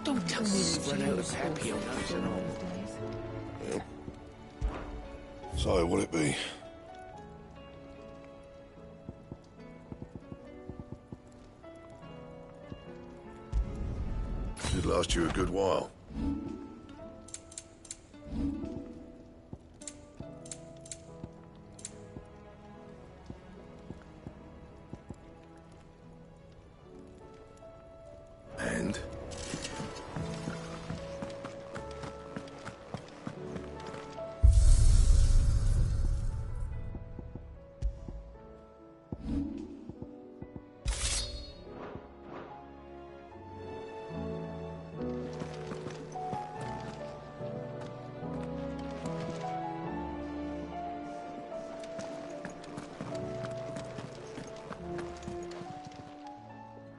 Don't tell me you've run out of papillons and all. Yep. So, what'll it be? Should last you a good while. And?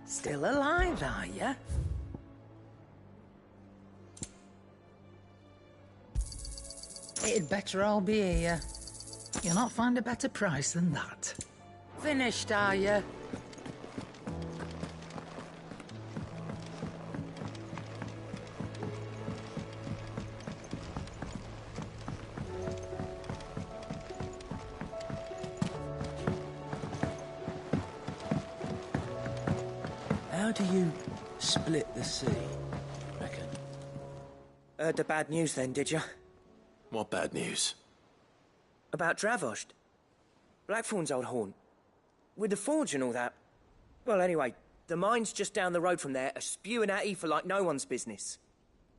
Still alive, are ya? It'd better all be here. You'll not find a better price than that. Finished, are ya? How do you split the sea, reckon? Heard the bad news then, did you? What bad news? About Dravost. Blackthorn's old haunt. With the forge and all that. Well, anyway, the mines just down the road from there are spewing out ether like no one's business.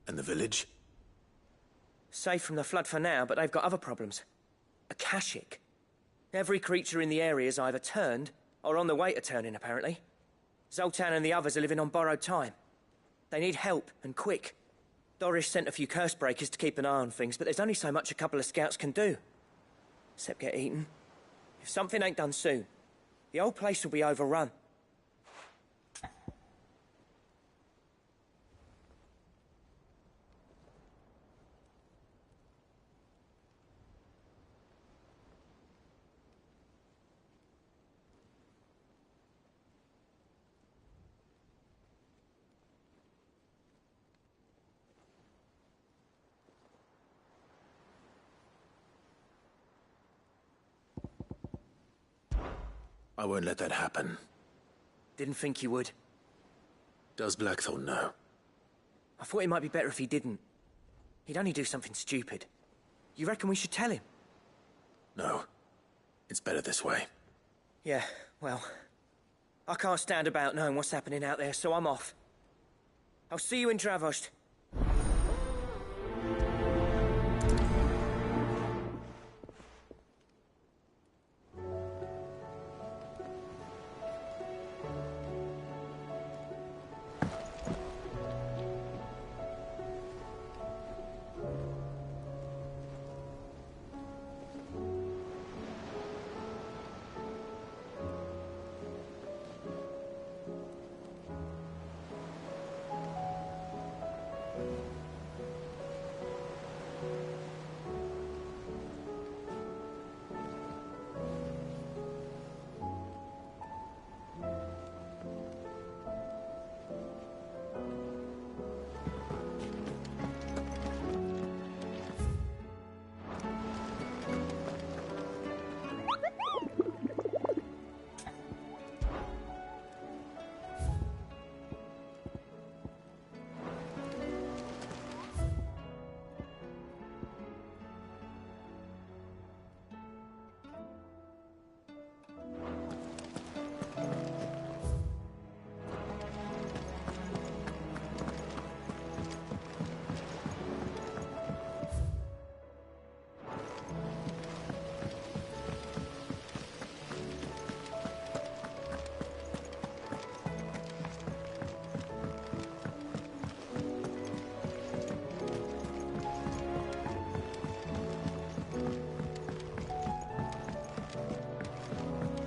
And the village? Safe from the flood for now, but they've got other problems. Akashic. Every creature in the area is either turned or on the way to turning, apparently. Zoltan and the others are living on borrowed time. They need help, and quick. Dorish sent a few curse breakers to keep an eye on things, but there's only so much a couple of scouts can do. Except get eaten. If something ain't done soon, the old place will be overrun. I won't let that happen. Didn't think you would. Does Blackthorn know? I thought it might be better if he didn't. He'd only do something stupid. You reckon we should tell him? No. It's better this way. Yeah, well, I can't stand about knowing what's happening out there, so I'm off. I'll see you in Dravost.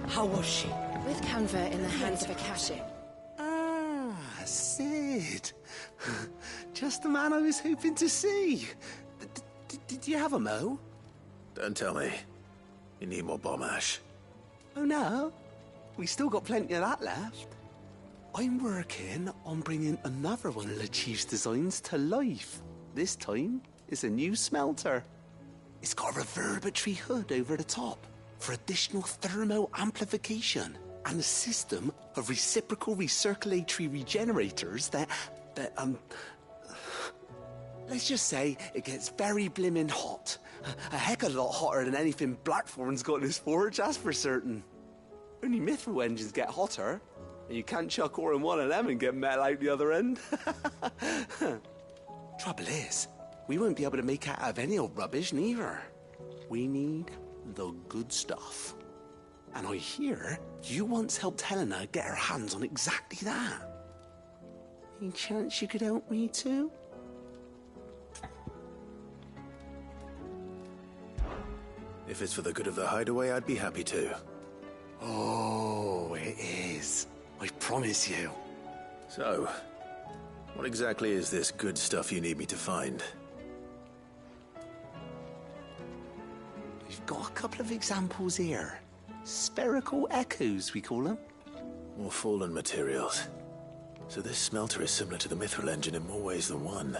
How was she? With Canva in the hands of Akashic. Ah, Sid. Just the man I was hoping to see. Did you have a mo? Don't tell me. You need more bomb ash. Oh no, we still got plenty of that left. I'm working on bringing another one of the Chief's designs to life. This time, it's a new smelter. It's got a reverberatory hood over the top for additional thermal amplification and a system of reciprocal recirculatory regenerators that let's just say it gets very blimmin' hot. A heck of a lot hotter than anything Blackthorn's got in his forge, that's for certain. Only mithril engines get hotter, and you can't chuck ore in one of them and get metal out the other end. Trouble is, we won't be able to make out of any old rubbish, neither. We need the good stuff. And I hear you once helped Helena get her hands on exactly that. Any chance you could help me too? If it's for the good of the hideaway, I'd be happy to. Oh, it is. I promise you. So, what exactly is this good stuff you need me to find? We've got a couple of examples here. Spherical echoes, we call them. More fallen materials. So this smelter is similar to the mithril engine in more ways than one.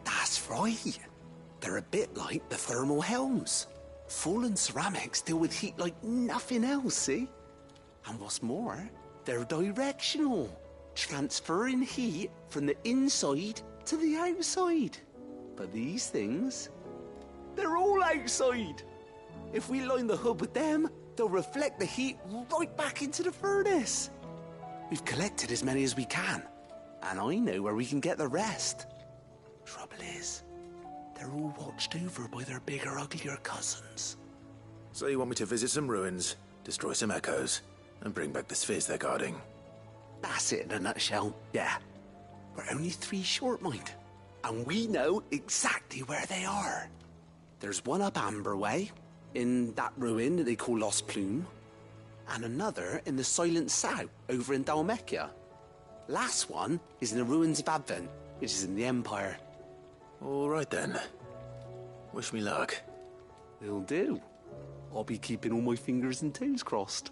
That's right. They're a bit like the thermal helms. Fallen ceramics deal with heat like nothing else, see? And what's more, they're directional, transferring heat from the inside to the outside. But these things, they're all outside. If we line the hood with them, they'll reflect the heat right back into the furnace. We've collected as many as we can, and I know where we can get the rest. Trouble is, they're all watched over by their bigger, uglier cousins. So you want me to visit some ruins, destroy some echoes, and bring back the spheres they're guarding? That's it in a nutshell, yeah. We're only 3 short, mind, and we know exactly where they are. There's one up Amber Way, in that ruin that they call Lost Plume, and another in the Silent South, over in Dalmekia. Last one is in the ruins of Advent, which is in the Empire. All right then. Wish me luck. Will do. I'll be keeping all my fingers and toes crossed.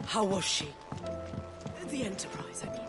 How was she? The Enterprise, I mean.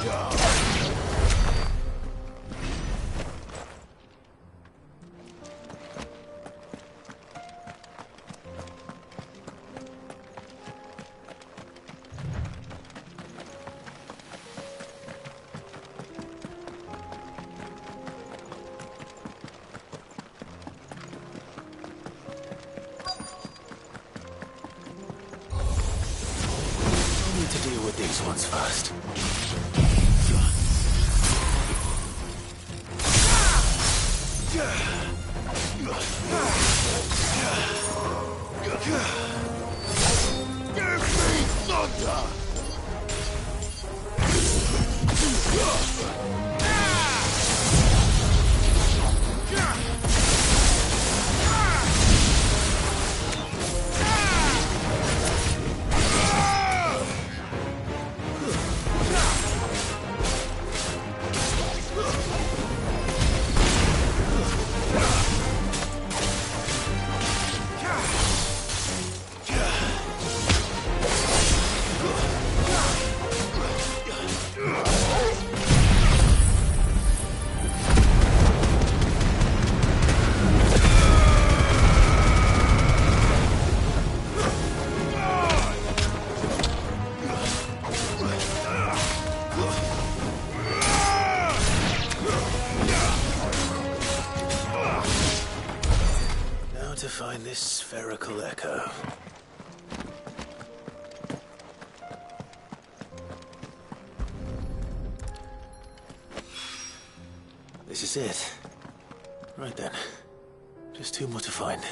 To deal with these ones first. Give me thunder! To find this spherical echo. This is it. Right then. Just two more to find.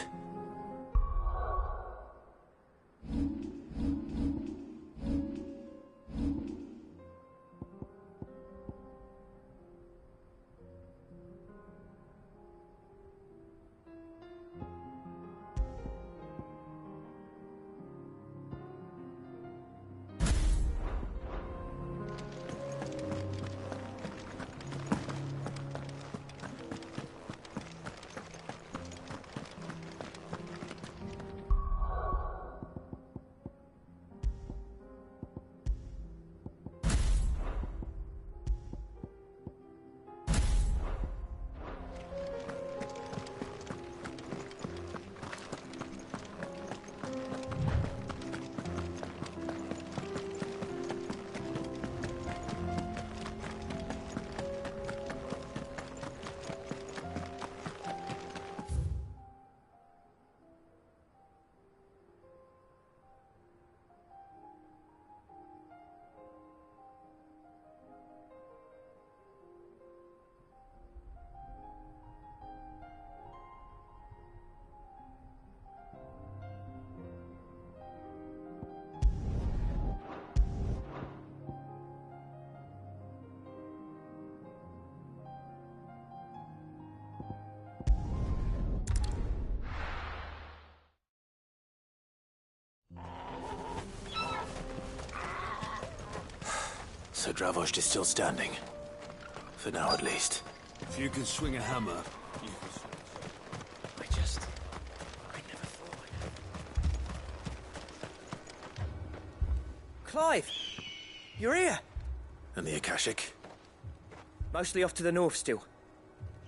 So Dravost is still standing. For now, at least. If you can swing a hammer, you can... I never thought Clive! You're here! And the Akashic? Mostly off to the north still.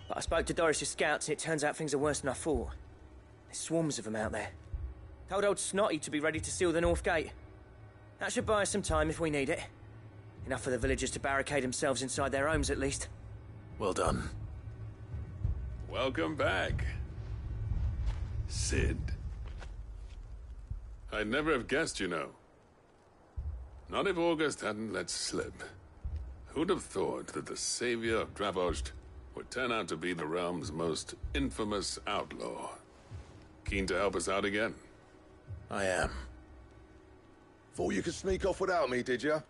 But I spoke to Doris's scouts and it turns out things are worse than I thought. There's swarms of them out there. Told old Snotty to be ready to seal the north gate. That should buy us some time if we need it. Enough for the villagers to barricade themselves inside their homes, at least. Well done. Welcome back, Sid. I'd never have guessed, you know. Not if August hadn't let slip. Who'd have thought that the savior of Dravost would turn out to be the realm's most infamous outlaw? Keen to help us out again? I am. Thought you could sneak off without me, did you?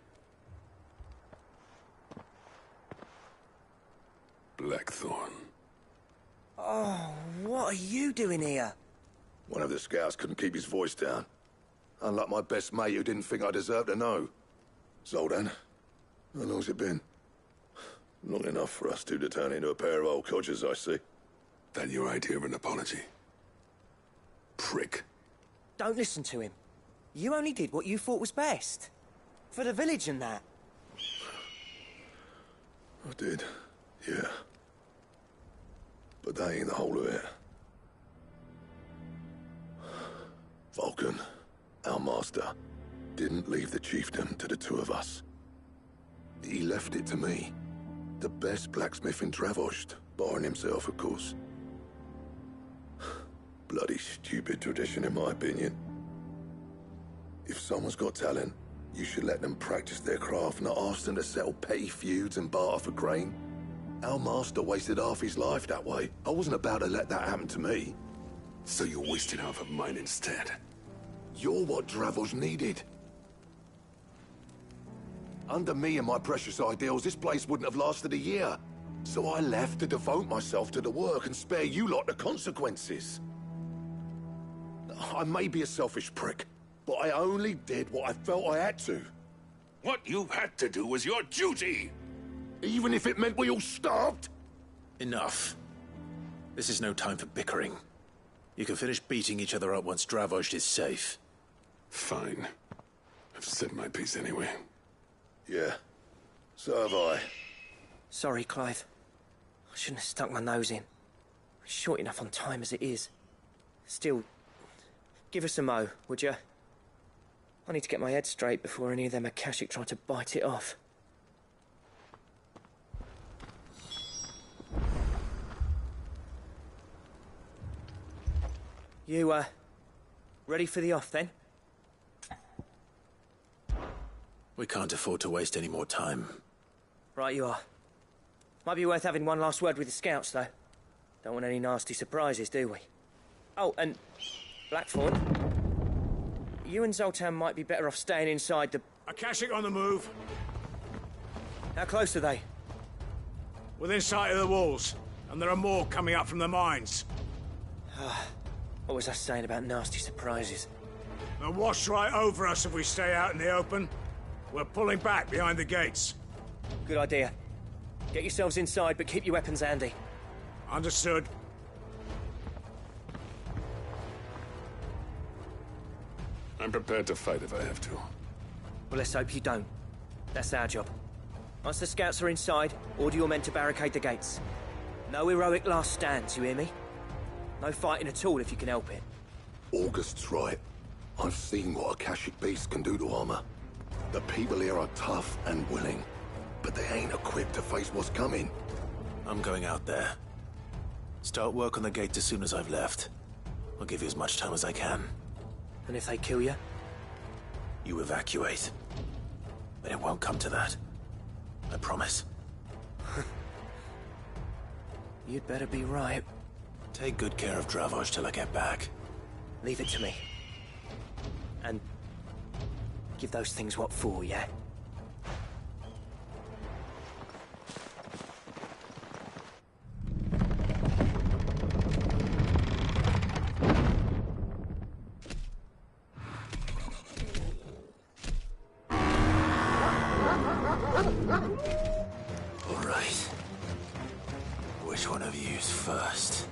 Blackthorn. Oh, what are you doing here? One of the scouts couldn't keep his voice down. Unlike my best mate who didn't think I deserved to know. Zoltan, how long's it been? Long enough for us two to turn into a pair of old codgers, I see. That your idea of an apology? Prick. Don't listen to him. You only did what you thought was best. For the village and that. did, yeah. But that ain't the whole of it. Vulcan, our master, didn't leave the chiefdom to the two of us. He left it to me. The best blacksmith in Dravost, barring himself, of course. Bloody stupid tradition, in my opinion. If someone's got talent, you should let them practice their craft, not ask them to settle petty feuds and barter for grain. Our master wasted half his life that way. I wasn't about to let that happen to me. So you wasted half of mine instead. You're what Dravost needed. Under me and my precious ideals, this place wouldn't have lasted a year. So I left to devote myself to the work and spare you lot the consequences. I may be a selfish prick, but I only did what I felt I had to. What you had to do was your duty! Even if it meant we all starved? Enough. This is no time for bickering. You can finish beating each other up once Dravost is safe. Fine. I've said my piece anyway. Yeah, so have I. Sorry, Clive. I shouldn't have stuck my nose in. We're short enough on time as it is. Still, give us a mo, would you? I need to get my head straight before any of them Akashic try to bite it off. You, ready for the off, then? We can't afford to waste any more time. Right you are. Might be worth having one last word with the scouts, though. Don't want any nasty surprises, do we? Oh, and Blackthorn, you and Zoltan might be better off staying inside the... Akashic on the move. How close are they? Within sight of the walls. And there are more coming up from the mines. What was I saying about nasty surprises? They'll wash right over us if we stay out in the open. We're pulling back behind the gates. Good idea. Get yourselves inside, but keep your weapons handy. Understood. I'm prepared to fight if I have to. Well, let's hope you don't. That's our job. Once the scouts are inside, order your men to barricade the gates. No heroic last stands, you hear me? No fighting at all if you can help it. August's right. I've seen what Akashic beasts can do to armor. The people here are tough and willing, but they ain't equipped to face what's coming. I'm going out there. Start work on the gate as soon as I've left. I'll give you as much time as I can. And if they kill you? You evacuate. But it won't come to that. I promise. You'd better be right. Take good care of Dravost till I get back. Leave it to me. And give those things what for, yeah? All right. Which one of you's first?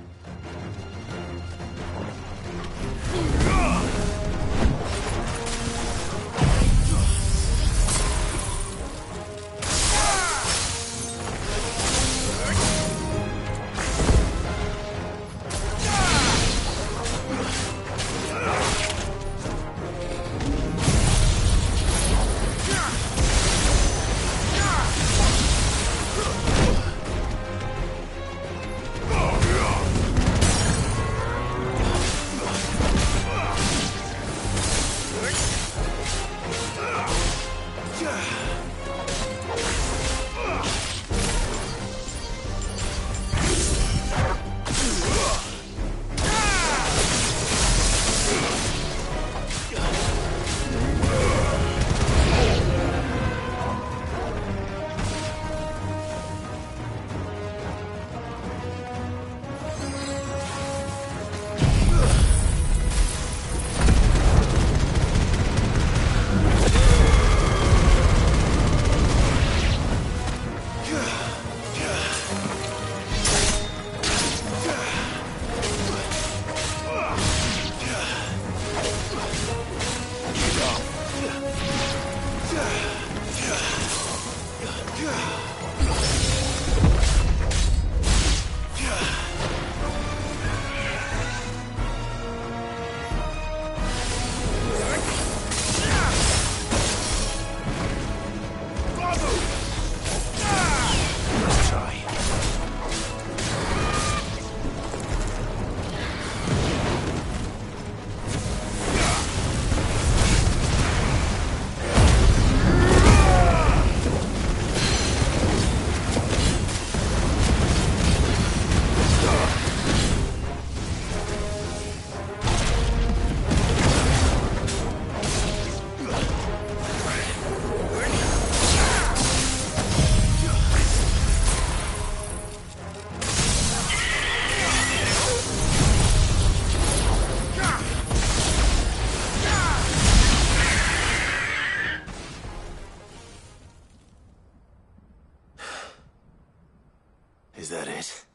Is that it?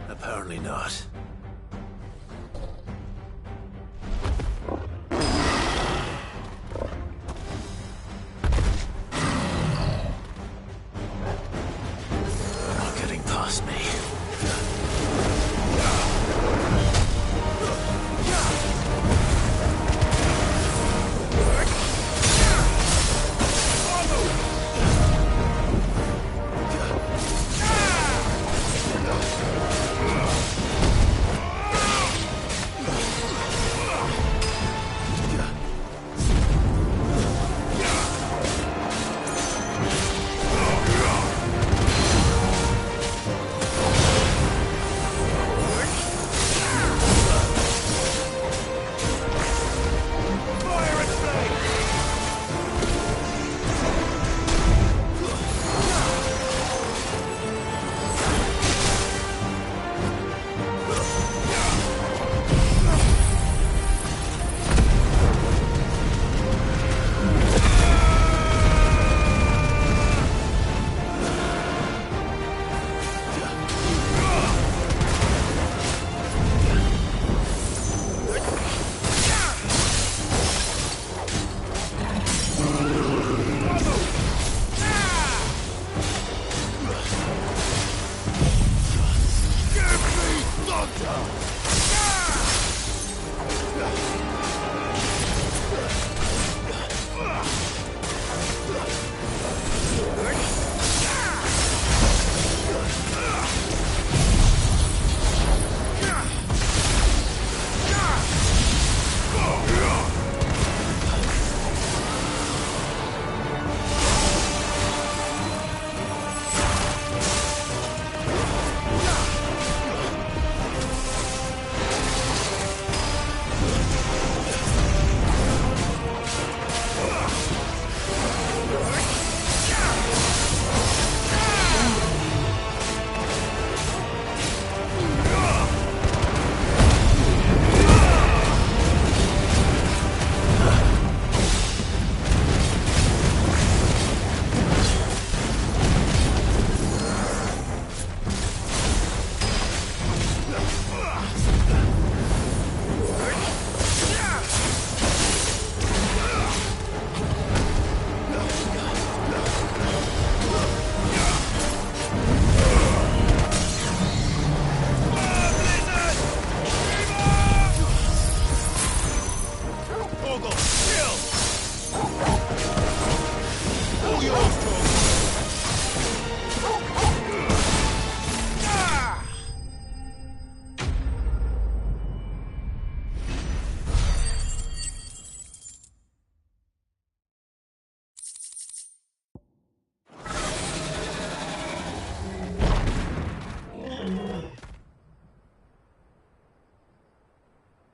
Apparently not. Not getting past me.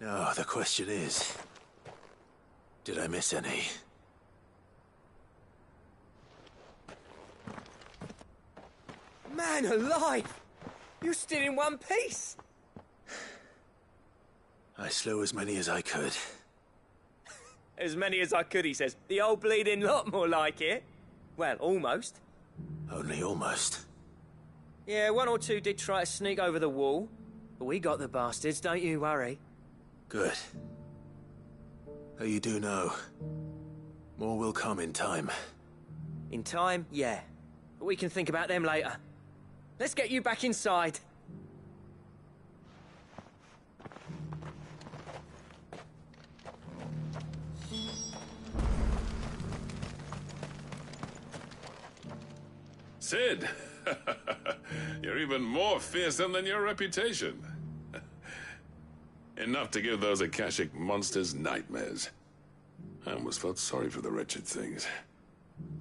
Now, the question is, did I miss any? Man alive! You're still in one piece! I slew as many as I could. As many as I could, he says. The old bleeding lot, more like it. Well, almost. Only almost. Yeah, one or two did try to sneak over the wall. But we got the bastards, don't you worry. Good. Though you do know, more will come in time. In time, yeah. But we can think about them later. Let's get you back inside. Sid! You're even more fearsome than your reputation. Enough to give those Akashic monsters nightmares. I almost felt sorry for the wretched things.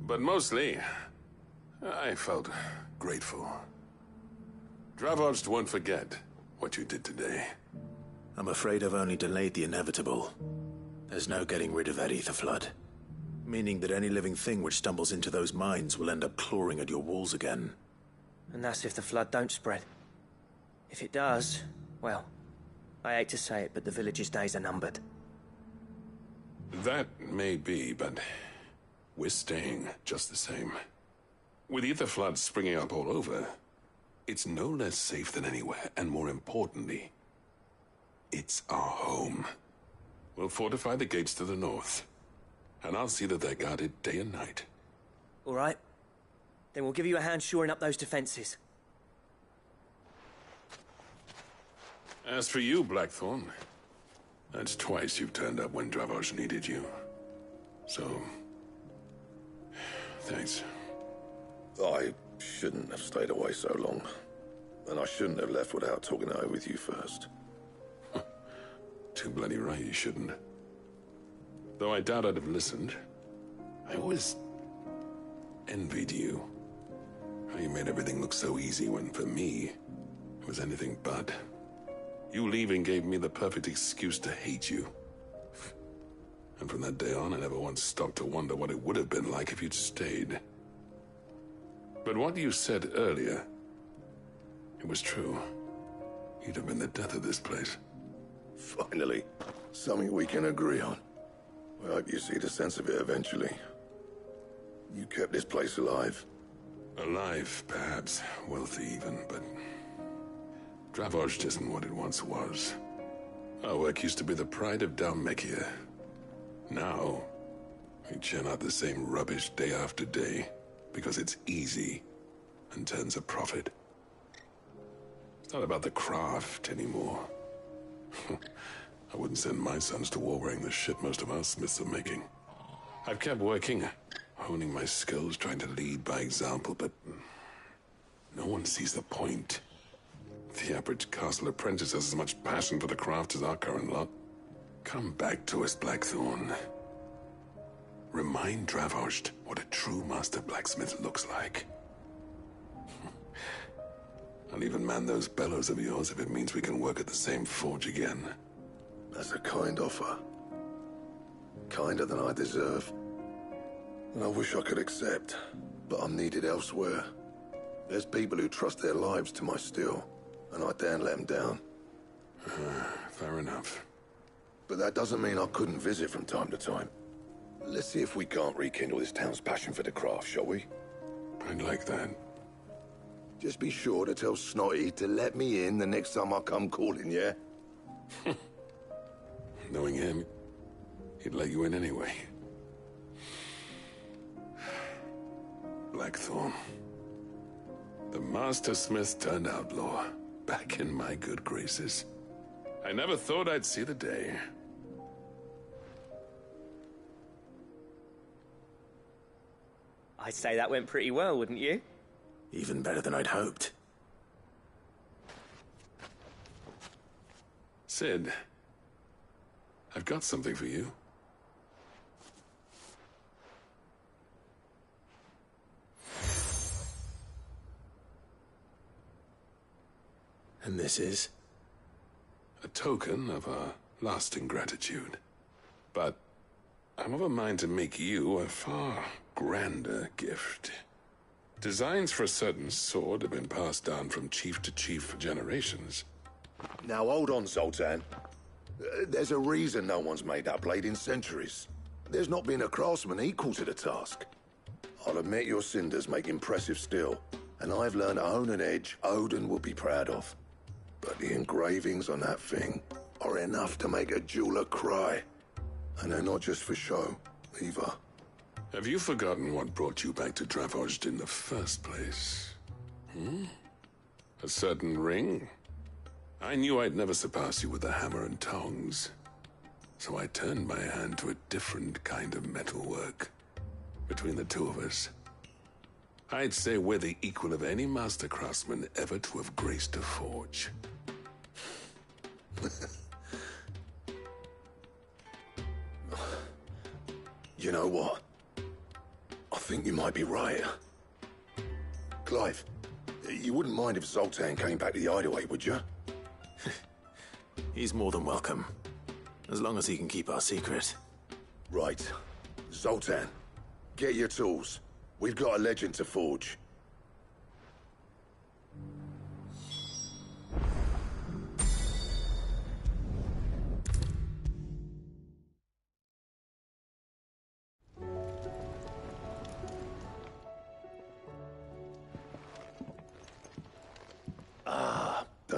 But mostly, I felt grateful. Dravoged won't forget what you did today. I'm afraid I've only delayed the inevitable. There's no getting rid of that ether flood. Meaning that any living thing which stumbles into those mines will end up clawing at your walls again. And that's if the flood don't spread. If it does, well, I hate to say it, but the village's days are numbered. That may be, but we're staying just the same. With ether floods springing up all over, it's no less safe than anywhere, and more importantly, it's our home. We'll fortify the gates to the north, and I'll see that they're guarded day and night. All right. Then we'll give you a hand shoring up those defenses. As for you, Blackthorn, that's twice you've turned up when Dravosh needed you. So, thanks. I shouldn't have stayed away so long. And I shouldn't have left without talking it over with you first. Too bloody right you shouldn't. Though I doubt I'd have listened. I always envied you. How you made everything look so easy when, for me, it was anything but. You leaving gave me the perfect excuse to hate you. And from that day on, I never once stopped to wonder what it would have been like if you'd stayed. But what you said earlier, it was true. You'd have been the death of this place. Finally, something we can agree on. I hope you see the sense of it eventually. You kept this place alive. Alive, perhaps. Wealthy even, but Dravosh isn't what it once was. Our work used to be the pride of Dalmekia. Now, we churn out the same rubbish day after day because it's easy and turns a profit. It's not about the craft anymore. I wouldn't send my sons to war wearing the shit most of our smiths are making. I've kept working, honing my skills, trying to lead by example, but no one sees the point. The average castle apprentice has as much passion for the craft as our current lot. Come back to us, Blackthorn. Remind Dravosh what a true master blacksmith looks like. I'll even man those bellows of yours if it means we can work at the same forge again. That's a kind offer. Kinder than I deserve. And I wish I could accept, but I'm needed elsewhere. There's people who trust their lives to my steel, and I daren't let them down. Fair enough. But that doesn't mean I couldn't visit from time to time. Let's see if we can't rekindle this town's passion for the craft, shall we? I'd like that. Just be sure to tell Snotty to let me in the next time I come calling, yeah? Knowing him, he'd let you in anyway. Blackthorn. The Master Smith turned outlaw, back in my good graces. I never thought I'd see the day. I'd say that went pretty well, wouldn't you? Even better than I'd hoped. Sid, I've got something for you. And this is? A token of our lasting gratitude. But I'm of a mind to make you a far grander gift. Designs for a certain sword have been passed down from chief to chief for generations. Now hold on, Zoltan. There's a reason no one's made that blade in centuries. There's not been a craftsman equal to the task. I'll admit your cinders make impressive steel, and I've learned to hone an edge Odin will be proud of. But the engravings on that thing are enough to make a jeweler cry. And they're not just for show, either. Have you forgotten what brought you back to Dravosh in the first place? A certain ring? I knew I'd never surpass you with the hammer and tongs. So I turned my hand to a different kind of metalwork. Between the two of us, I'd say we're the equal of any master craftsman ever to have graced a forge. You know what? I think you might be right. Clive, you wouldn't mind if Zoltan came back to the Hideaway, would you? He's more than welcome. As long as he can keep our secret. Right. Zoltan, get your tools. We've got a legend to forge.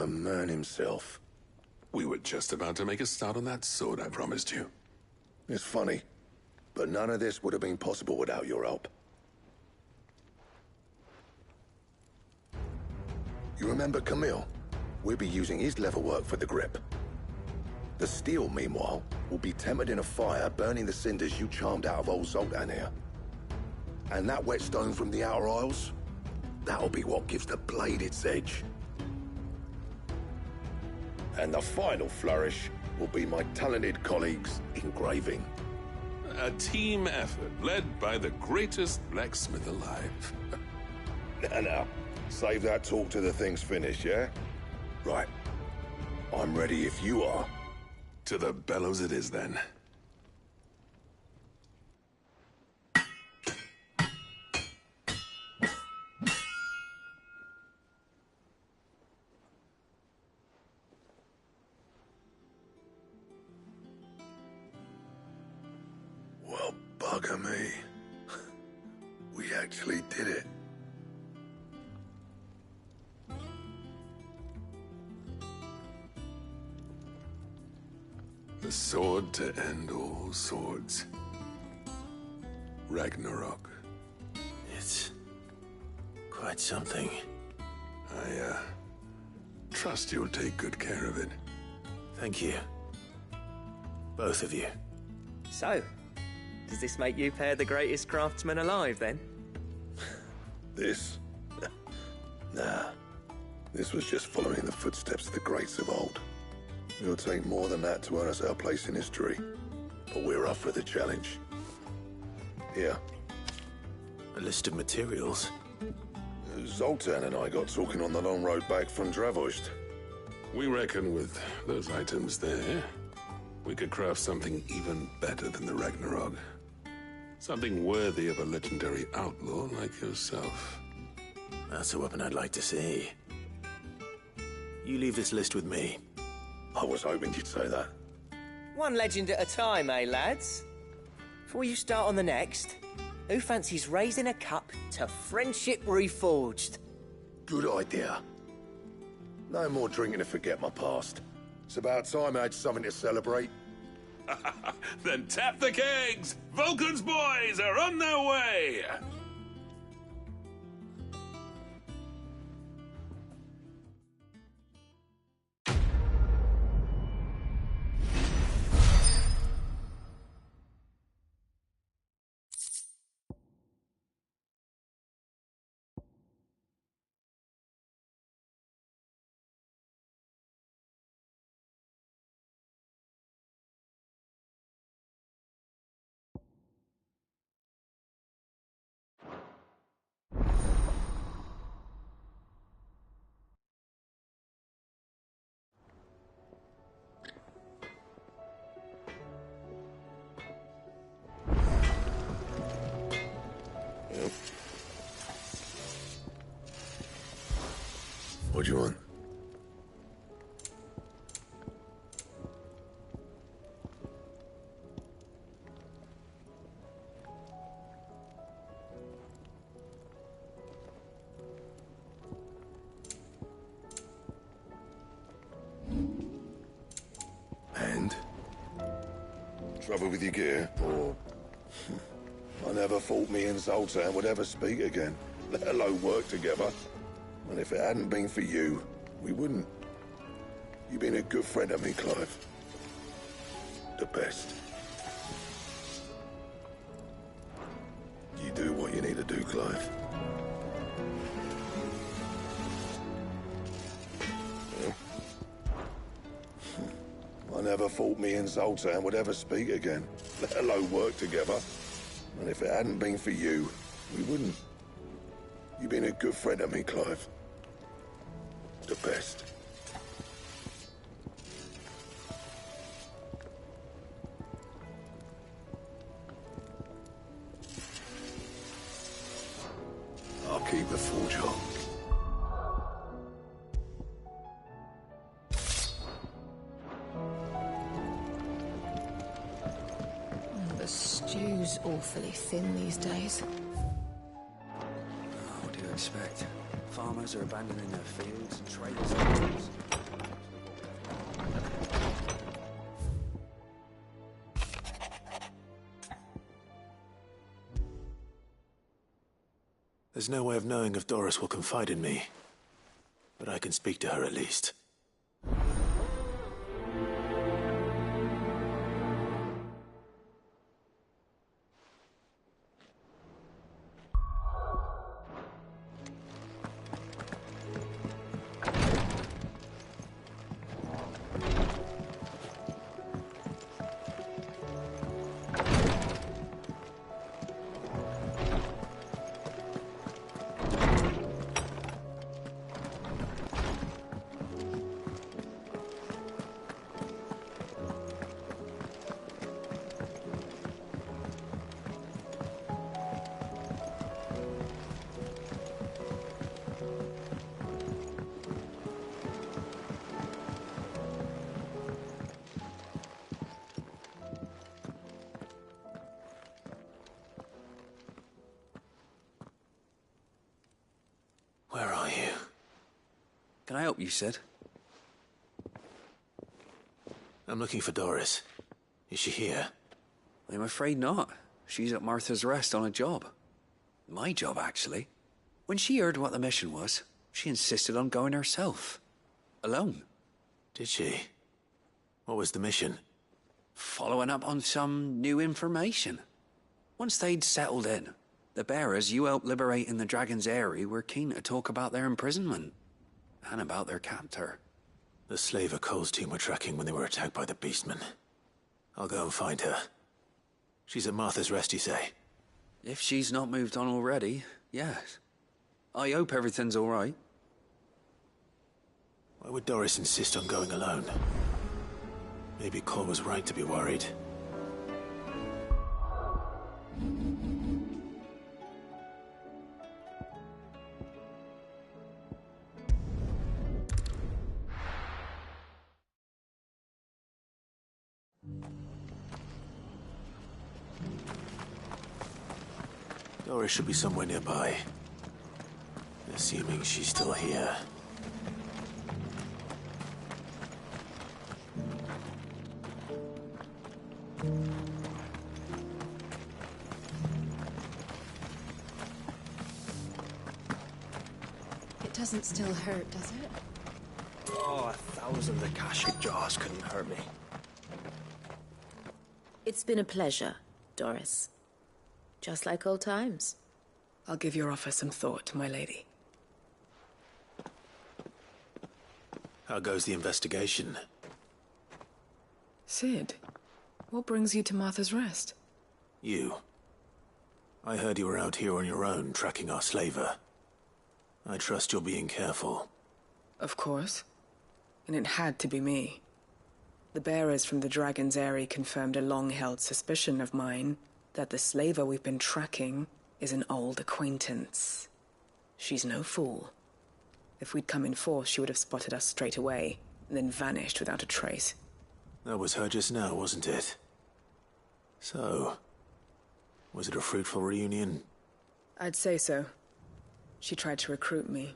man himself. We were just about to make a start on that sword I promised you. It's funny, but none of this would have been possible without your help. You remember Camille? We'll be using his leather work for the grip. The steel, meanwhile, will be tempered in a fire, burning the cinders you charmed out of old Zoltan here. And that whetstone from the Outer Isles, that'll be what gives the blade its edge. And the final flourish will be my talented colleagues' engraving. A team effort led by the greatest blacksmith alive. Now, save that talk till the thing's finished, yeah? Right. I'm ready if you are. To the bellows it is, then. Well, bugger me. We actually did it. The sword to end all swords. Ragnarok. It's quite something. I trust you'll take good care of it. Thank you. Both of you. So, does this make you pair the greatest craftsmen alive, then? This? Nah. This was just following the footsteps of the greats of old. It'll take more than that to earn us our place in history. But we're up for the challenge. Here. A list of materials. Zoltan and I got talking on the long road back from Dravost. We reckon with those items there, we could craft something even better than the Ragnarok. Something worthy of a legendary outlaw like yourself. That's a weapon I'd like to see. You leave this list with me. I was hoping you'd say that. One legend at a time, eh, lads? Before you start on the next, who fancies raising a cup to friendship reforged? Good idea. No more drinking to forget my past. It's about time I had something to celebrate. Then tap the kegs! Vulcan's boys are on their way! What do you want? And? Trouble with your gear, or... I never thought me and Zoltan would ever speak again, let alone work together. And if it hadn't been for you, we wouldn't. You've been a good friend of me, Clive. The best. You do what you need to do, Clive. I never thought me and Zoltan would ever speak again, let alone work together. And if it hadn't been for you, we wouldn't. You've been a good friend of me, Clive. The best. I'll keep the forge on. The stew's awfully thin these days. What do you expect? Farmers are abandoning their fields and traders their goods. There's no way of knowing if Doris will confide in me, but I can speak to her at least. Where are you? Can I help you, Sid? I'm looking for Doris. Is she here? I'm afraid not. She's at Martha's Rest on a job. My job, actually. When she heard what the mission was, she insisted on going herself. Alone. Did she? What was the mission? Following up on some new information. Once they'd settled in, the bearers you helped liberate in the Dragon's Eyrie were keen to talk about their imprisonment. And about their captor. The slaver Cole's team were tracking when they were attacked by the Beastmen. I'll go and find her. She's at Martha's Rest, you say? If she's not moved on already, yes. I hope everything's all right. Why would Doris insist on going alone? Maybe Cole was right to be worried. Doris should be somewhere nearby. Assuming she's still here. It doesn't still hurt, does it? Oh, 1,000 Akashic jars couldn't hurt me. It's been a pleasure, Doris. Just like old times. I'll give your offer some thought, my lady. How goes the investigation? Sid, what brings you to Martha's Rest? You. I heard you were out here on your own, tracking our slaver. I trust you're being careful. Of course. And it had to be me. The bearers from the Dragon's Eyrie confirmed a long-held suspicion of mine that the slaver we've been tracking is an old acquaintance. She's no fool. If we'd come in force, she would have spotted us straight away, and then vanished without a trace. That was her just now, wasn't it? So, was it a fruitful reunion? I'd say so. She tried to recruit me.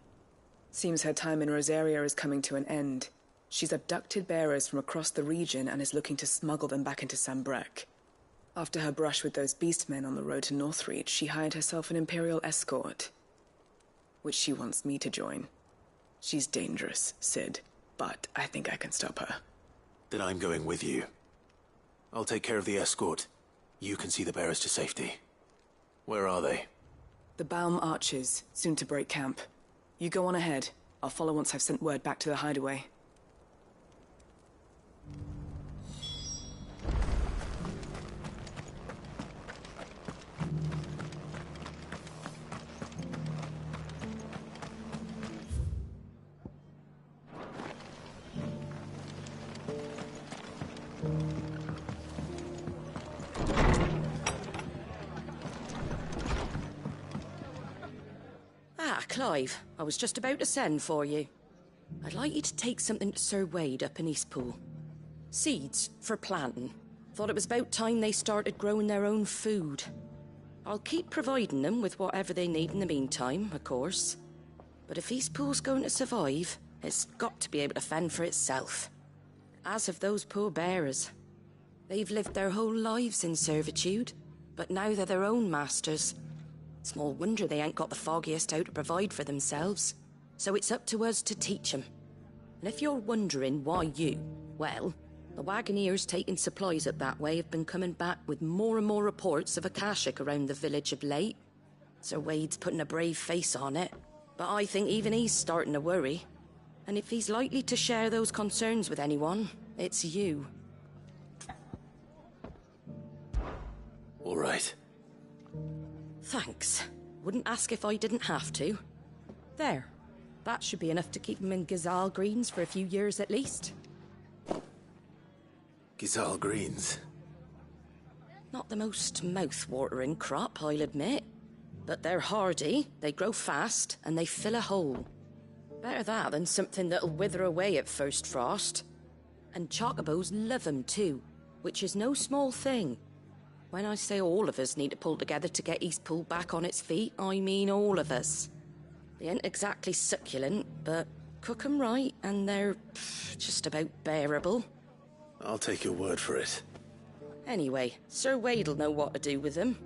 Seems her time in Rosaria is coming to an end. She's abducted bearers from across the region and is looking to smuggle them back into Sambrec. After her brush with those beastmen on the road to Northreach, she hired herself an Imperial escort, which she wants me to join. She's dangerous, Sid, but I think I can stop her. Then I'm going with you. I'll take care of the escort. You can see the bearers to safety. Where are they? The Baum Archers, soon to break camp. You go on ahead. I'll follow once I've sent word back to the hideaway. Clive, I was just about to send for you. I'd like you to take something to Sir Wade up in Eastpool. Seeds for planting. Thought it was about time they started growing their own food. I'll keep providing them with whatever they need in the meantime, of course. But if Eastpool's going to survive, it's got to be able to fend for itself. As have those poor bearers. They've lived their whole lives in servitude, but now they're their own masters. Small wonder they ain't got the foggiest how to provide for themselves. So it's up to us to teach them. And if you're wondering why you, well, the Wagoneers taking supplies up that way have been coming back with more and more reports of Akashic around the village of late. Sir Wade's putting a brave face on it, but I think even he's starting to worry. And if he's likely to share those concerns with anyone, it's you. All right. Thanks. Wouldn't ask if I didn't have to. There. That should be enough to keep him in Gazal Greens for a few years at least. Gazal Greens? Not the most mouth-watering crop, I'll admit. But they're hardy, they grow fast, and they fill a hole. Better that than something that'll wither away at first frost. And chocobos love 'em too, which is no small thing. When I say all of us need to pull together to get Eastpool back on its feet, I mean all of us. They ain't exactly succulent, but cook 'em right and they're just about bearable. I'll take your word for it. Anyway, Sir Wade'll know what to do with them.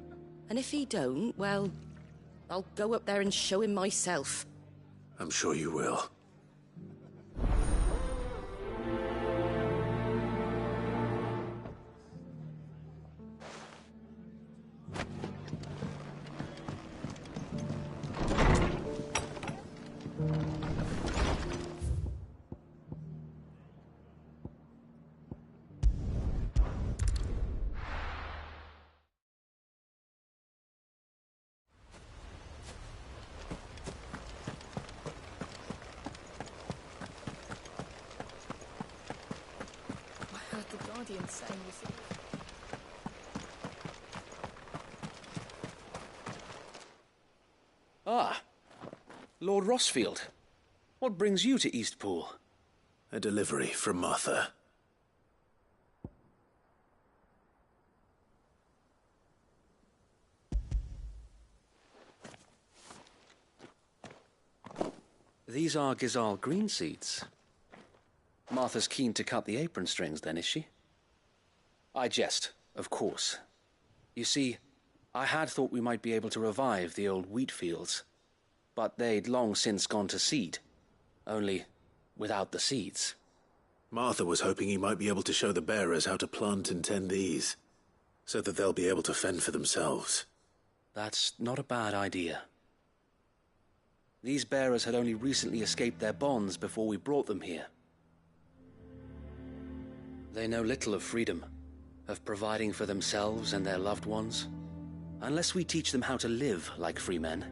And if he don't, well, I'll go up there and show him myself. I'm sure you will. Ah, Lord Rossfield. What brings you to Eastpool? A delivery from Martha. These are Gazal green seeds. Martha's keen to cut the apron strings, then, is she? I jest, of course. You see, I had thought we might be able to revive the old wheat fields, but they'd long since gone to seed, only without the seeds. Martha was hoping he might be able to show the bearers how to plant and tend these, so that they'll be able to fend for themselves. That's not a bad idea. These bearers had only recently escaped their bonds before we brought them here. They know little of freedom, of providing for themselves and their loved ones. Unless we teach them how to live like free men,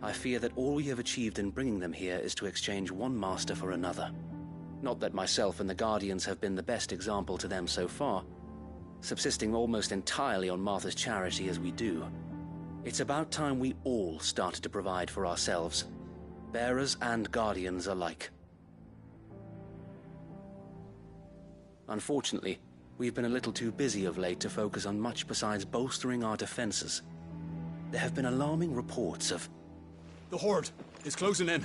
I fear that all we have achieved in bringing them here is to exchange one master for another. Not that myself and the Guardians have been the best example to them so far, subsisting almost entirely on Martha's charity as we do. It's about time we all started to provide for ourselves, bearers and Guardians alike. Unfortunately, we've been a little too busy of late to focus on much besides bolstering our defenses. There have been alarming reports of... The Horde is closing in.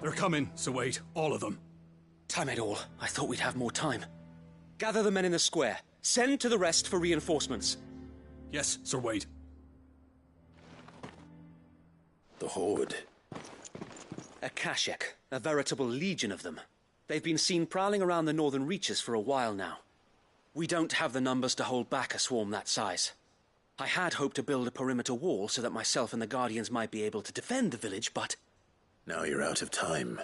They're coming, Sir Wade, all of them. Damn it all, I thought we'd have more time. Gather the men in the square. Send to the rest for reinforcements. Yes, Sir Wade. The Horde. Akashic, a veritable legion of them. They've been seen prowling around the northern reaches for a while now. We don't have the numbers to hold back a swarm that size. I had hoped to build a perimeter wall so that myself and the Guardians might be able to defend the village, but... Now you're out of time.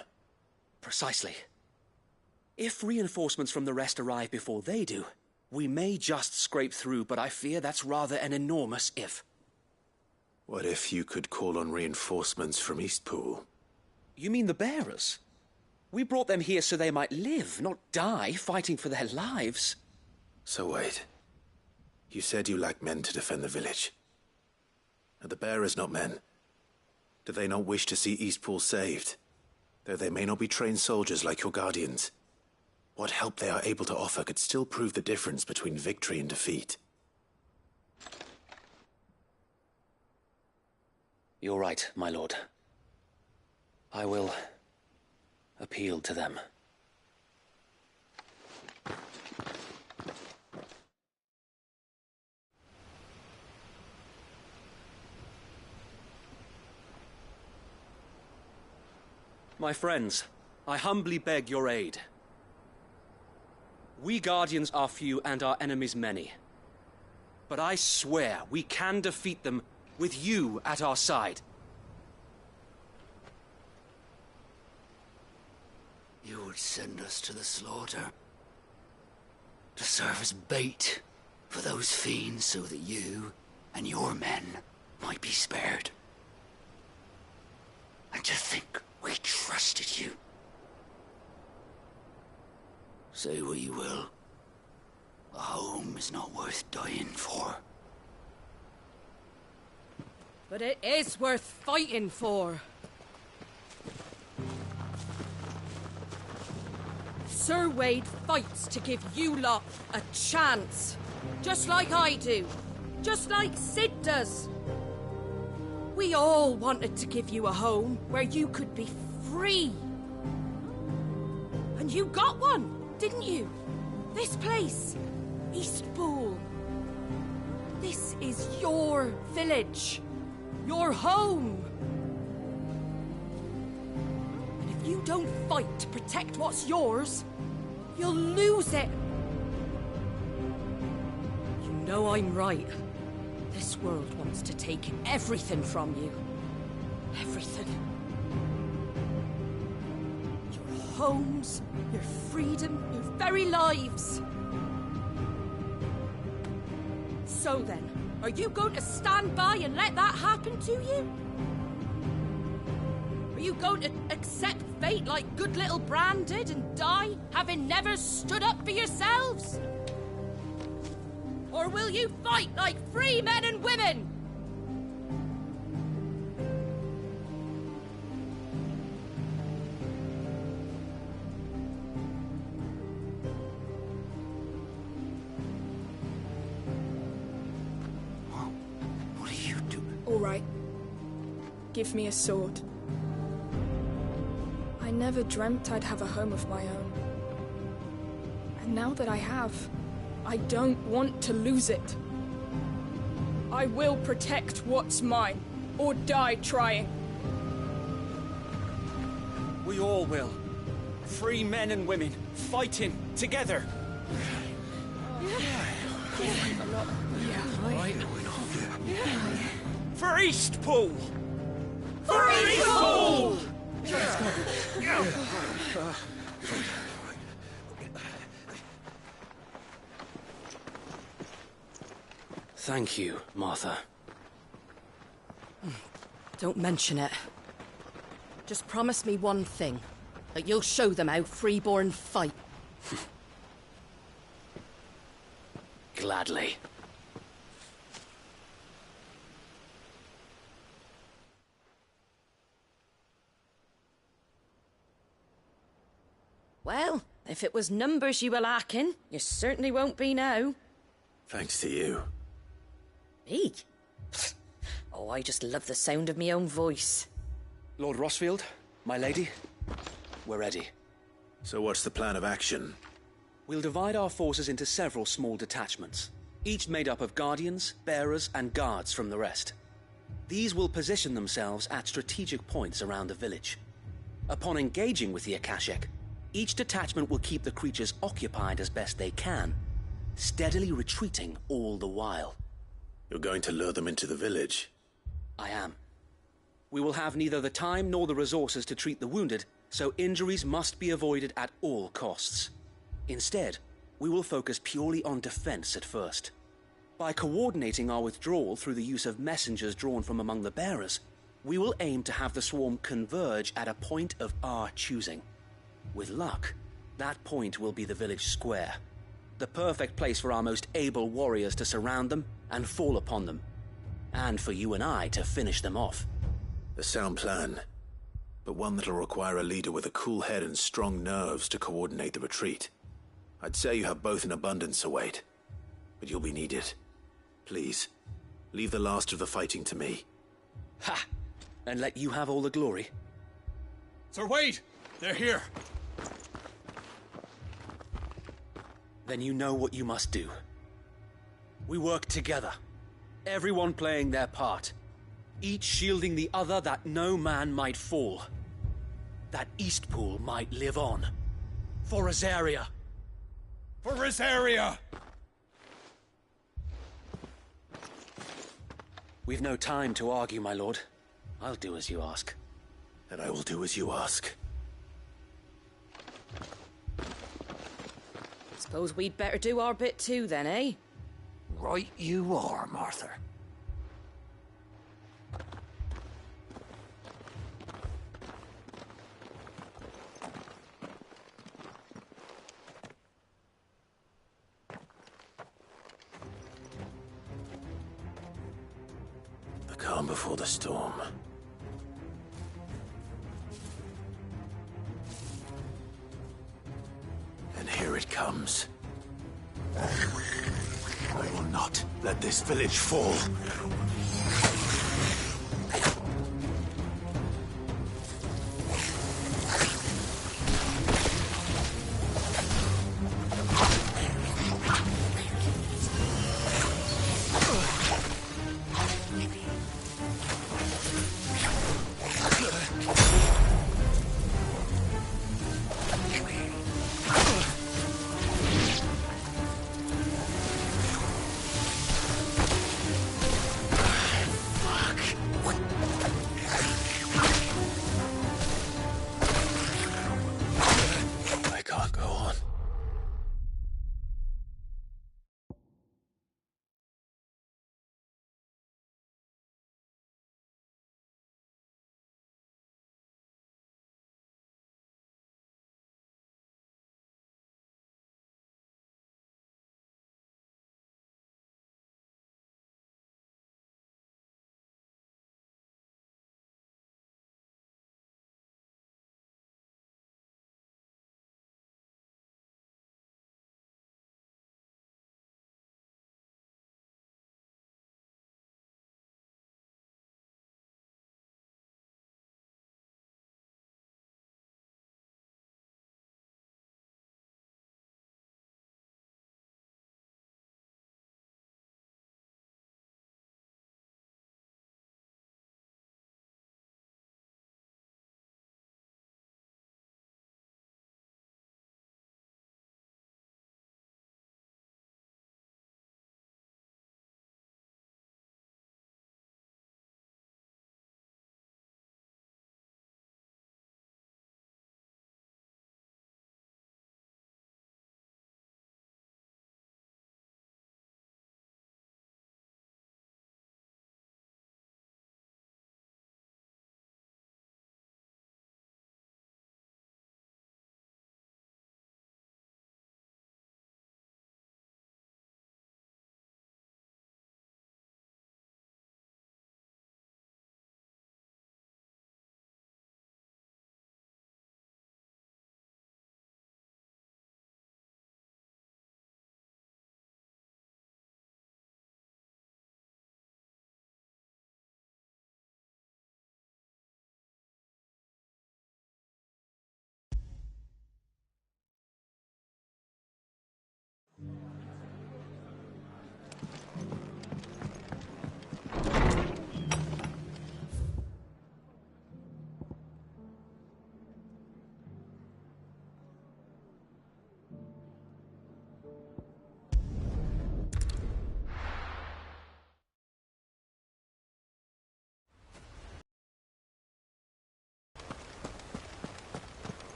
Precisely. If reinforcements from the rest arrive before they do, we may just scrape through, but I fear that's rather an enormous if. What if you could call on reinforcements from Eastpool? You mean the bearers? We brought them here so they might live, not die, fighting for their lives. So wait. You said you lack men to defend the village. Are the bearers not men? Do they not wish to see Eastpool saved? Though they may not be trained soldiers like your Guardians, what help they are able to offer could still prove the difference between victory and defeat. You're right, my lord. I will appeal to them. My friends, I humbly beg your aid. We Guardians are few and our enemies many. But I swear we can defeat them with you at our side. You would send us to the slaughter. To serve as bait for those fiends so that you and your men might be spared. And to think we trusted you. Say what you will. A home is not worth dying for. But it is worth fighting for. Sir Wade fights to give you lot a chance. Just like I do. Just like Sid does. We all wanted to give you a home where you could be free. And you got one, didn't you? This place, Eastpool. This is your village. Your home. And if you don't fight to protect what's yours, you'll lose it. You know I'm right. This world wants to take everything from you. Everything. Your homes, your freedom, your very lives. So then, are you going to stand by and let that happen to you? Are you going to accept fate like good little Bran did and die, having never stood up for yourselves? Or will you fight like free men and women? What are you doing? All right. Give me a sword. I never dreamt I'd have a home of my own. And now that I have, I don't want to lose it. I will protect what's mine, or die trying. We all will. Free men and women, fighting together. For Eastpool! For Eastpool! Thank you, Martha. Don't mention it. Just promise me one thing. That you'll show them how freeborn fight. Gladly. Well, if it was numbers you were lacking, you certainly won't be now. Thanks to you. Me? Oh, I just love the sound of my own voice. Lord Rossfield, my lady, we're ready. So what's the plan of action? We'll divide our forces into several small detachments, each made up of guardians, bearers, and guards from the rest. These will position themselves at strategic points around the village. Upon engaging with the Akashic, each detachment will keep the creatures occupied as best they can, steadily retreating all the while. You're going to lure them into the village? I am. We will have neither the time nor the resources to treat the wounded, so injuries must be avoided at all costs. Instead, we will focus purely on defense at first. By coordinating our withdrawal through the use of messengers drawn from among the bearers, we will aim to have the swarm converge at a point of our choosing. With luck, that point will be the village square, the perfect place for our most able warriors to surround them and fall upon them, and for you and I to finish them off. A sound plan, but one that'll require a leader with a cool head and strong nerves to coordinate the retreat. I'd say you have both in abundance, Sir Wade, but you'll be needed. Please, leave the last of the fighting to me. Ha! And let you have all the glory? Sir Wade! They're here! Then you know what you must do. We work together, everyone playing their part, each shielding the other that no man might fall, that Eastpool might live on. For Rosaria! For Rosaria! We've no time to argue, my lord. I'll do as you ask. And I will do as you ask. Suppose we'd better do our bit too, then, eh? Right you are, Martha. The calm before the storm. And here it comes. I will not let this village fall.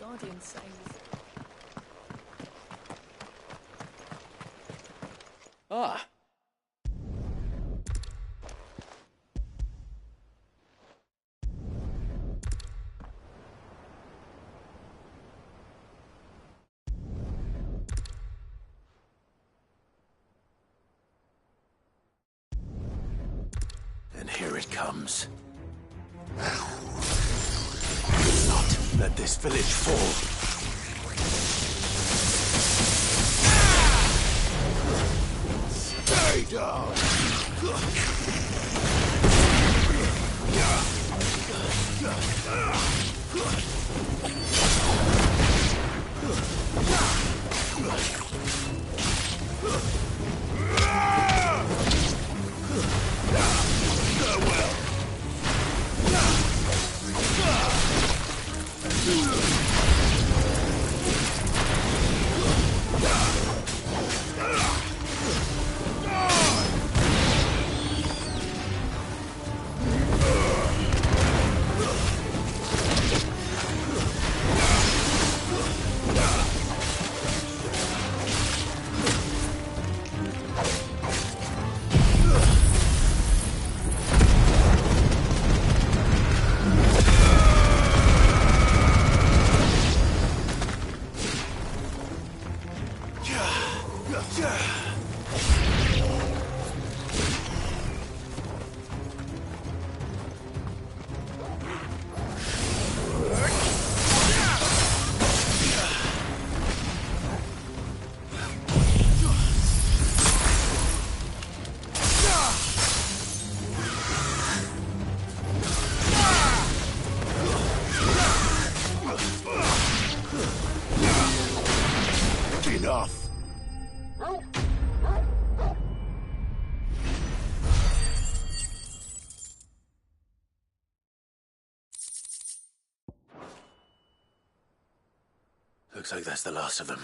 Guardian says. Ah. And here it comes. Let this village fall. Stay down! Enough! Looks like that's the last of them.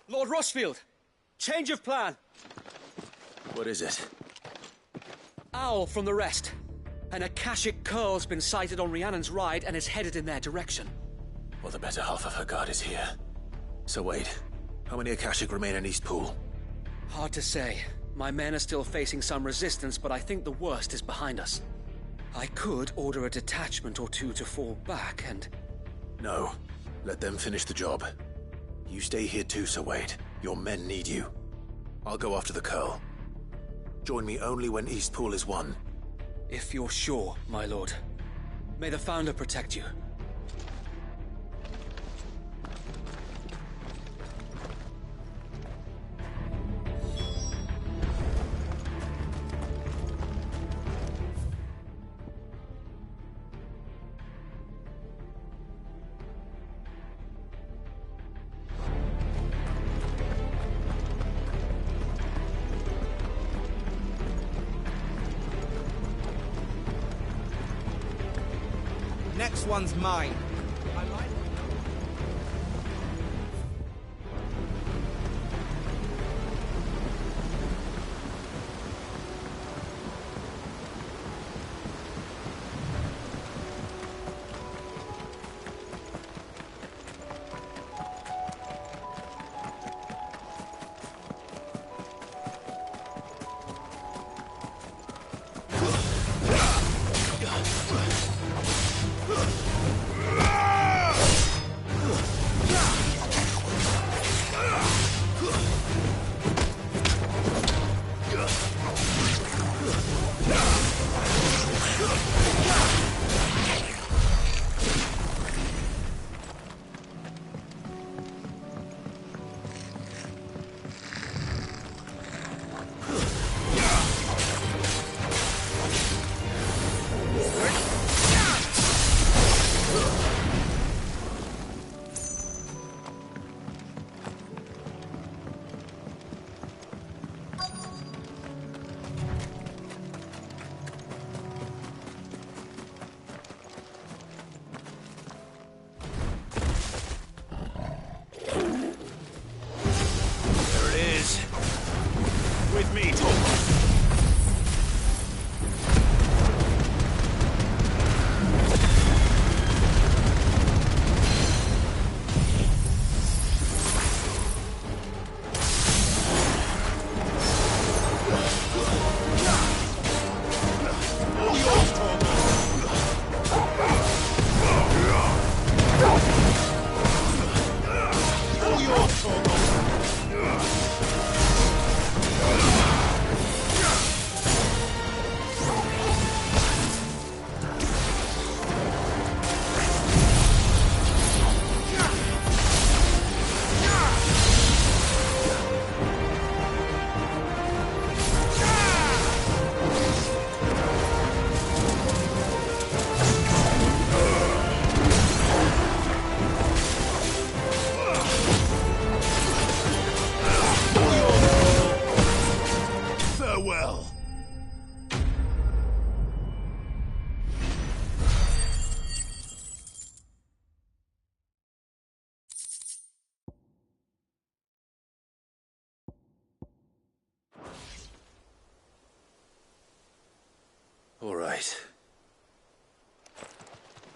Lord Rossfield! Change of plan! What is it? Owl from the rest. An Akashic Curl's been sighted on Rhiannon's ride and is headed in their direction. Well, the better half of her guard is here. So wait, how many Akashic remain in Eastpool? Hard to say. My men are still facing some resistance, but I think the worst is behind us. I could order a detachment or two to fall back and... No. Let them finish the job. You stay here too, Sir Wade. Your men need you. I'll go after the Curl. Join me only when Eastpool is won. If you're sure, my lord. May the Founder protect you. Next one's mine.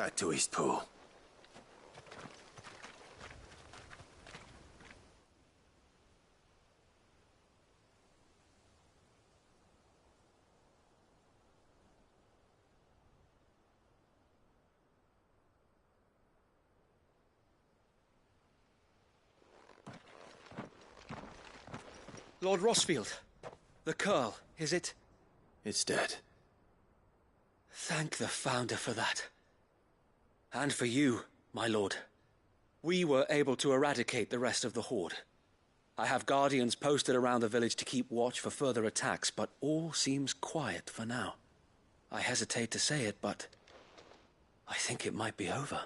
Back to Eastpool. Lord Rossfield, the Curl, is it? It's dead. Thank the Founder for that. And for you, my lord. We were able to eradicate the rest of the Horde. I have guardians posted around the village to keep watch for further attacks, but all seems quiet for now. I hesitate to say it, but I think it might be over.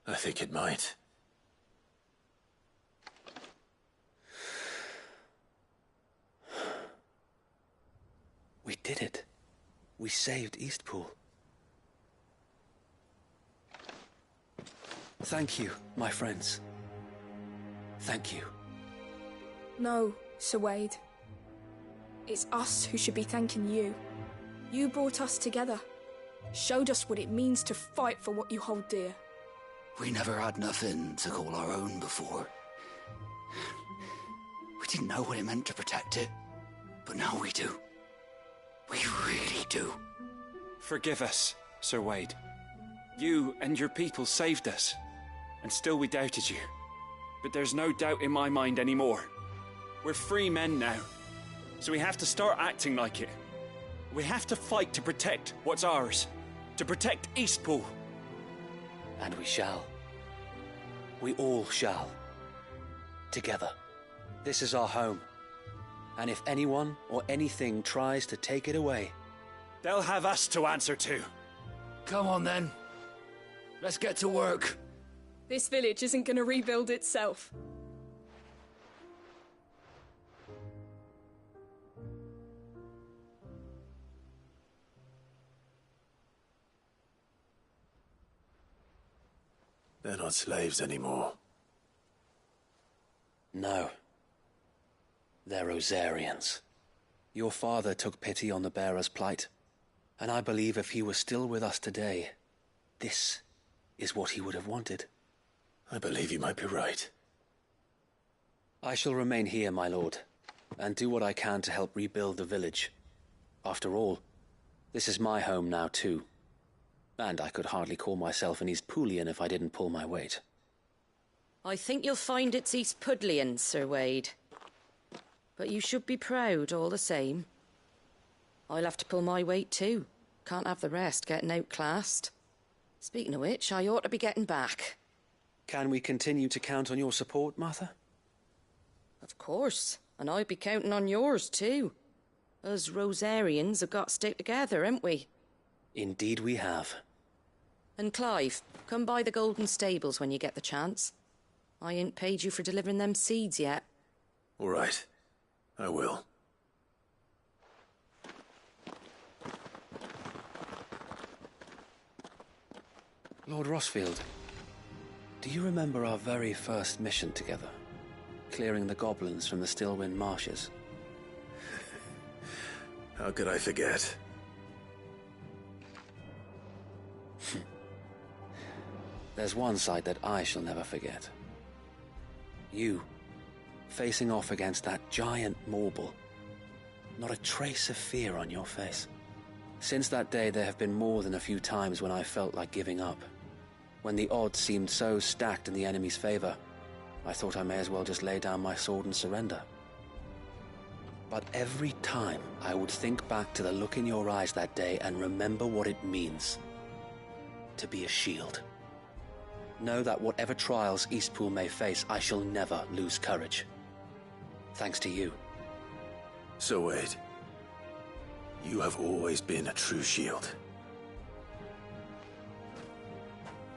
I think it might. We did it. We saved Eastpool. Thank you, my friends. Thank you. No, Sir Wade. It's us who should be thanking you. You brought us together. Showed us what it means to fight for what you hold dear. We never had nothing to call our own before. We didn't know what it meant to protect it, but now we do. We really do. Forgive us, Sir Wade. You and your people saved us, and still we doubted you. But there's no doubt in my mind anymore. We're free men now, so we have to start acting like it. We have to fight to protect what's ours, to protect Eastpool. And we shall. We all shall. Together. This is our home. And if anyone or anything tries to take it away, they'll have us to answer to. Come on then. Let's get to work. This village isn't going to rebuild itself. They're not slaves anymore. No. They're Rosarians. Your father took pity on the bearer's plight, and I believe if he were still with us today, this is what he would have wanted. I believe you might be right. I shall remain here, my lord, and do what I can to help rebuild the village. After all, this is my home now too, and I could hardly call myself an Eastpoolian if I didn't pull my weight. I think you'll find it's Eastpudlian, Sir Wade. But you should be proud all the same. I'll have to pull my weight too. Can't have the rest getting outclassed. Speaking of which, I ought to be getting back. Can we continue to count on your support, Martha? Of course, and I'll be counting on yours too. Us Rosarians have got to stick together, haven't we? Indeed we have. And Clive, come by the Golden Stables when you get the chance. I ain't paid you for delivering them seeds yet. All right. I will. Lord Rossfield, do you remember our very first mission together? Clearing the goblins from the Stillwind marshes? How could I forget? There's one sight that I shall never forget. You, facing off against that giant Morble. Not a trace of fear on your face. Since that day, there have been more than a few times when I felt like giving up. When the odds seemed so stacked in the enemy's favor, I thought I may as well just lay down my sword and surrender. But every time, I would think back to the look in your eyes that day and remember what it means to be a shield. Know that whatever trials Eastpool may face, I shall never lose courage. Thanks to you. So Wade, you have always been a true shield.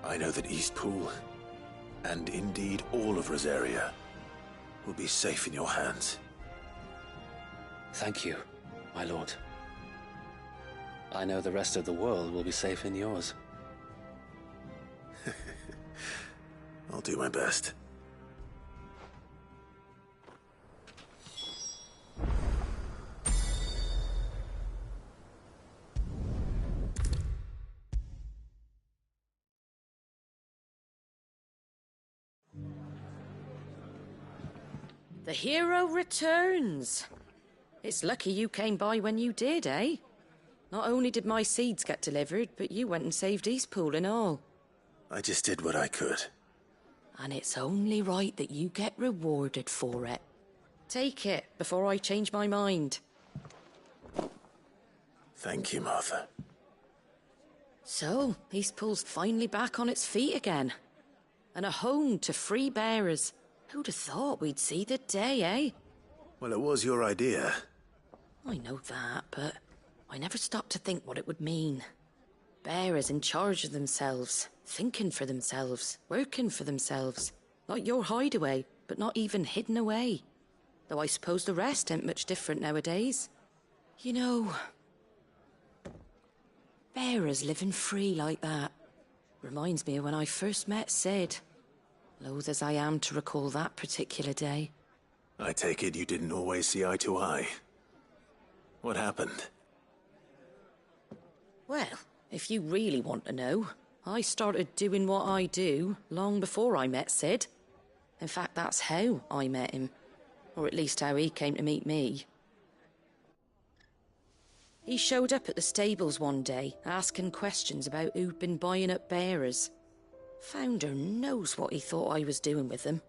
I know that Eastpool, and indeed all of Rosaria, will be safe in your hands. Thank you, my lord. I know the rest of the world will be safe in yours. I'll do my best. The hero returns. It's lucky you came by when you did, eh? Not only did my seeds get delivered, but you went and saved Eastpool and all. I just did what I could. And it's only right that you get rewarded for it. Take it before I change my mind. Thank you, Martha. So, Eastpool's finally back on its feet again. And a home to free bearers. Who'd have thought we'd see the day, eh? Well, it was your idea. I know that, but I never stopped to think what it would mean. Bearers in charge of themselves, thinking for themselves, working for themselves. Like your hideaway, but not even hidden away. Though I suppose the rest ain't much different nowadays. You know, bearers living free like that reminds me of when I first met Sid. Loath as I am to recall that particular day. I take it you didn't always see eye to eye. What happened? Well, if you really want to know, I started doing what I do long before I met Sid. In fact, that's how I met him. Or at least how he came to meet me. He showed up at the stables one day, asking questions about who'd been buying up bearers. Founder knows what he thought I was doing with them.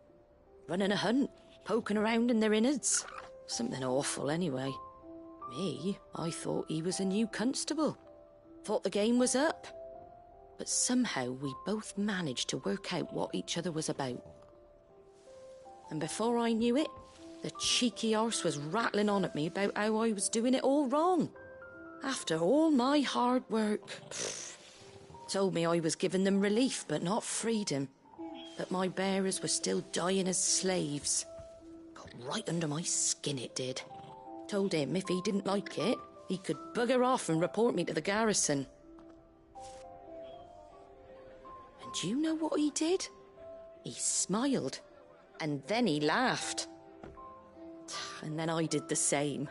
Running a hunt, poking around in their innards. Something awful, anyway. Me, I thought he was a new constable. Thought the game was up. But somehow we both managed to work out what each other was about. And before I knew it, the cheeky arse was rattling on at me about how I was doing it all wrong. After all my hard work. Told me I was giving them relief, but not freedom. That my bearers were still dying as slaves. Got right under my skin, it did. Told him if he didn't like it, he could bugger off and report me to the garrison. And do you know what he did? He smiled. And then he laughed. And then I did the same.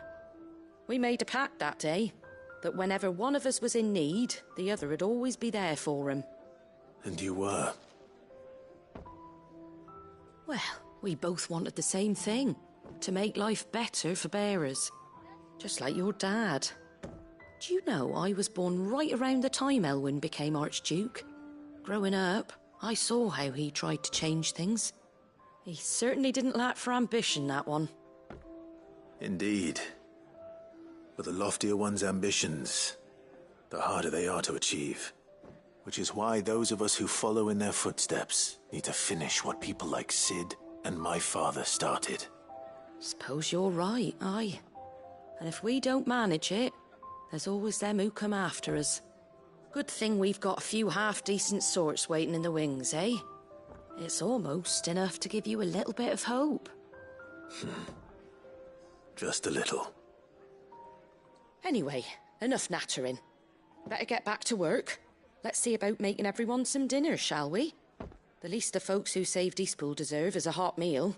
We made a pact that day. That whenever one of us was in need, the other would always be there for him. And you were? Well, we both wanted the same thing. To make life better for bearers. Just like your dad. Do you know I was born right around the time Elwyn became Archduke? Growing up, I saw how he tried to change things. He certainly didn't lack for ambition, that one. Indeed. But the loftier one's ambitions, the harder they are to achieve. Which is why those of us who follow in their footsteps need to finish what people like Sid and my father started. Suppose you're right, aye. And if we don't manage it, there's always them who come after us. Good thing we've got a few half-decent sorts waiting in the wings, eh? It's almost enough to give you a little bit of hope. Just a little. Anyway, enough nattering. Better get back to work. Let's see about making everyone some dinner, shall we? The least the folks who saved Eastpool deserve is a hot meal.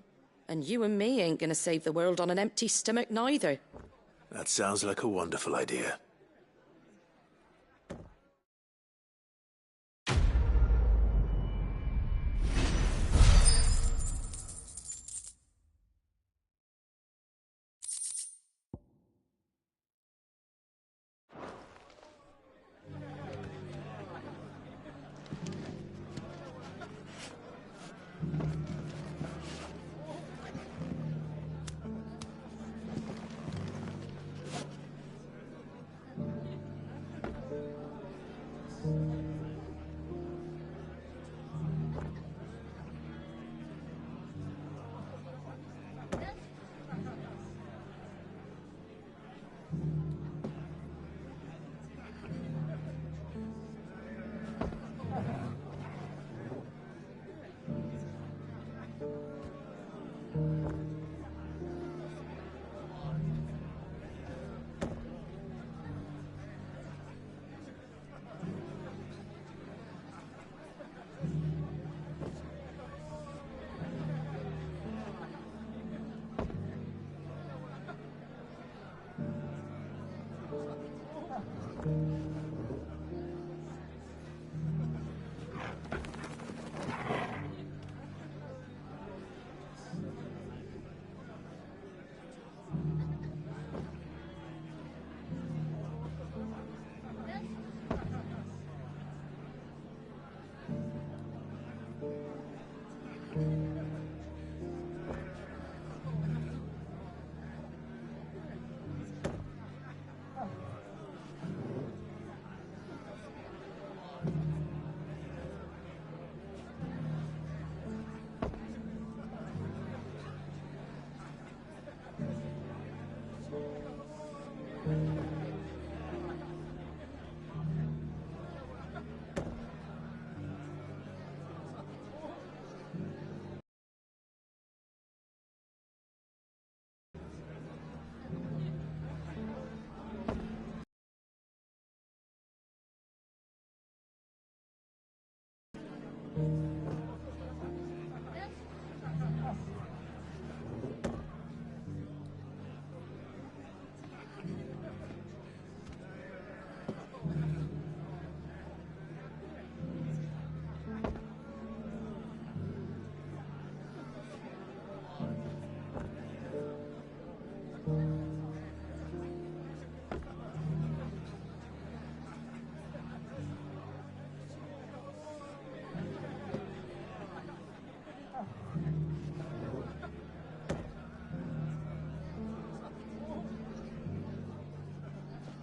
And you and me ain't gonna save the world on an empty stomach neither. That sounds like a wonderful idea.